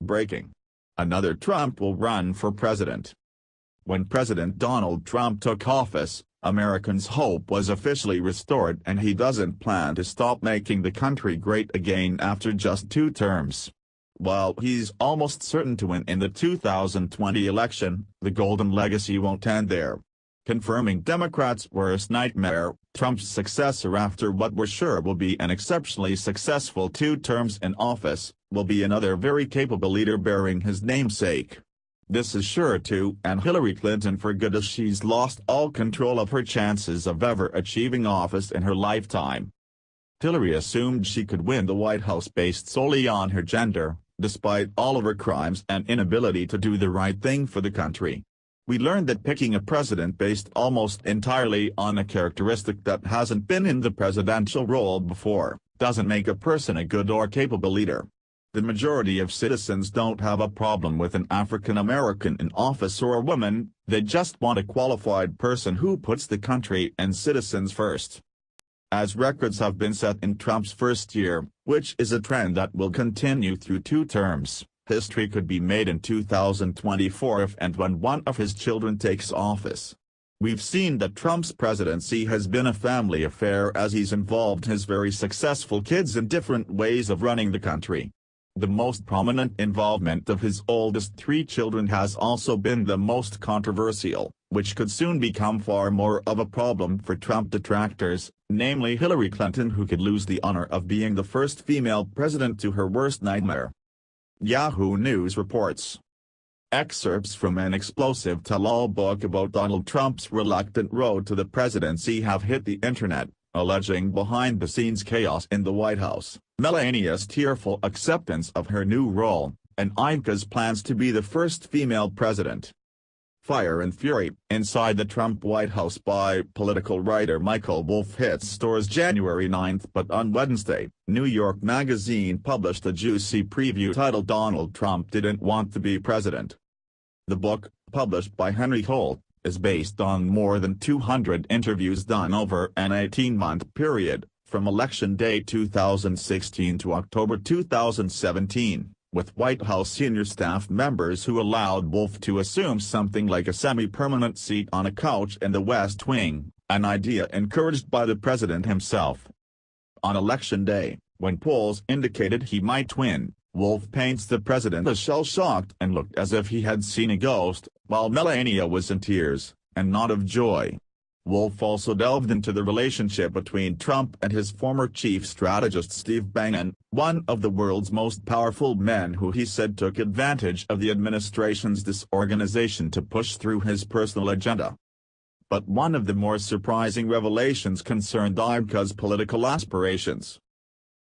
Breaking. Another Trump will run for president. When President Donald Trump took office, Americans' hope was officially restored and he doesn't plan to stop making the country great again after just 2 terms. While he's almost certain to win in the 2020 election, the golden legacy won't end there. Confirming Democrats' worst nightmare, Trump's successor after what we're sure will be an exceptionally successful 2 terms in office, will be another very capable leader bearing his namesake. This is sure to end Hillary Clinton for good, as she's lost all control of her chances of ever achieving office in her lifetime. Hillary assumed she could win the White House based solely on her gender, despite all of her crimes and inability to do the right thing for the country. We learned that picking a president based almost entirely on a characteristic that hasn't been in the presidential role before, doesn't make a person a good or capable leader. The majority of citizens don't have a problem with an African American in office or a woman, they just want a qualified person who puts the country and citizens first. As records have been set in Trump's first year, which is a trend that will continue through 2 terms, history could be made in 2024 if and when one of his children takes office. We've seen that Trump's presidency has been a family affair as he's involved his very successful kids in different ways of running the country. The most prominent involvement of his oldest 3 children has also been the most controversial, which could soon become far more of a problem for Trump detractors, namely Hillary Clinton, who could lose the honor of being the first female president to her worst nightmare. Yahoo News reports. Excerpts from an explosive tell-all book about Donald Trump's reluctant road to the presidency have hit the internet, alleging behind-the-scenes chaos in the White House, Melania's tearful acceptance of her new role, and Ivanka's plans to be the first female president. Fire and Fury, Inside the Trump White House by political writer Michael Wolff hits stores January 9, but on Wednesday, New York Magazine published a juicy preview titled "Donald Trump Didn't Want to Be President." The book, published by Henry Holt, is based on more than 200 interviews done over an 18-month period, from Election Day 2016 to October 2017. With White House senior staff members who allowed Wolff to assume something like a semi-permanent seat on a couch in the West Wing, an idea encouraged by the president himself. On Election Day, when polls indicated he might win, Wolff paints the president as shell-shocked and looked as if he had seen a ghost, while Melania was in tears, and not of joy. Wolff also delved into the relationship between Trump and his former chief strategist Steve Bannon, one of the world's most powerful men who he said took advantage of the administration's disorganization to push through his personal agenda. But one of the more surprising revelations concerned Ivanka's political aspirations.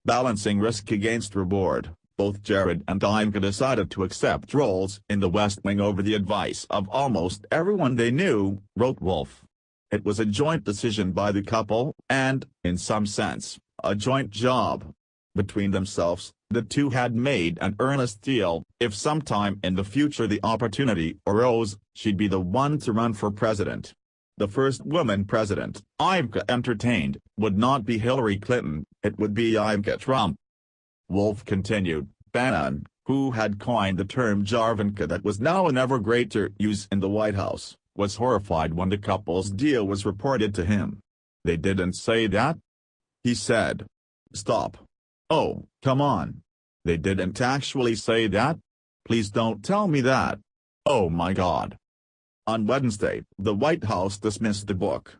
Balancing risk against reward, both Jared and Ivanka decided to accept roles in the West Wing over the advice of almost everyone they knew, wrote Wolff. It was a joint decision by the couple, and, in some sense, a joint job. Between themselves, the two had made an earnest deal: if sometime in the future the opportunity arose, she'd be the one to run for president. The first woman president, Ivanka entertained, would not be Hillary Clinton, it would be Ivanka Trump. Wolff continued, Bannon, who had coined the term Jarvanka that was now in ever greater use in the White House, was horrified when the couple's deal was reported to him. They didn't say that? He said. Stop. Oh, come on. They didn't actually say that? Please don't tell me that. Oh my God. On Wednesday, the White House dismissed the book.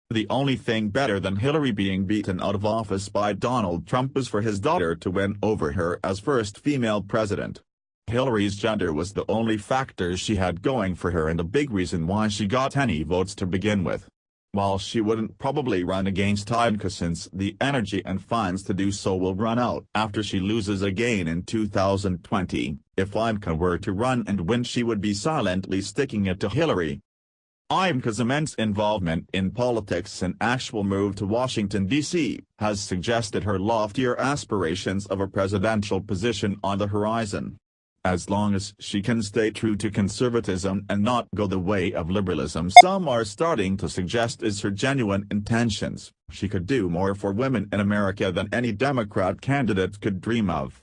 The only thing better than Hillary being beaten out of office by Donald Trump is for his daughter to win over her as first female president. Hillary's gender was the only factor she had going for her and a big reason why she got any votes to begin with. While she wouldn't probably run against Ivanka since the energy and funds to do so will run out after she loses again in 2020, if Ivanka were to run and win she would be silently sticking it to Hillary. Ivanka's immense involvement in politics and actual move to Washington, D.C., has suggested her loftier aspirations of a presidential position on the horizon. As long as she can stay true to conservatism and not go the way of liberalism some are starting to suggest is her genuine intentions, she could do more for women in America than any Democrat candidate could dream of.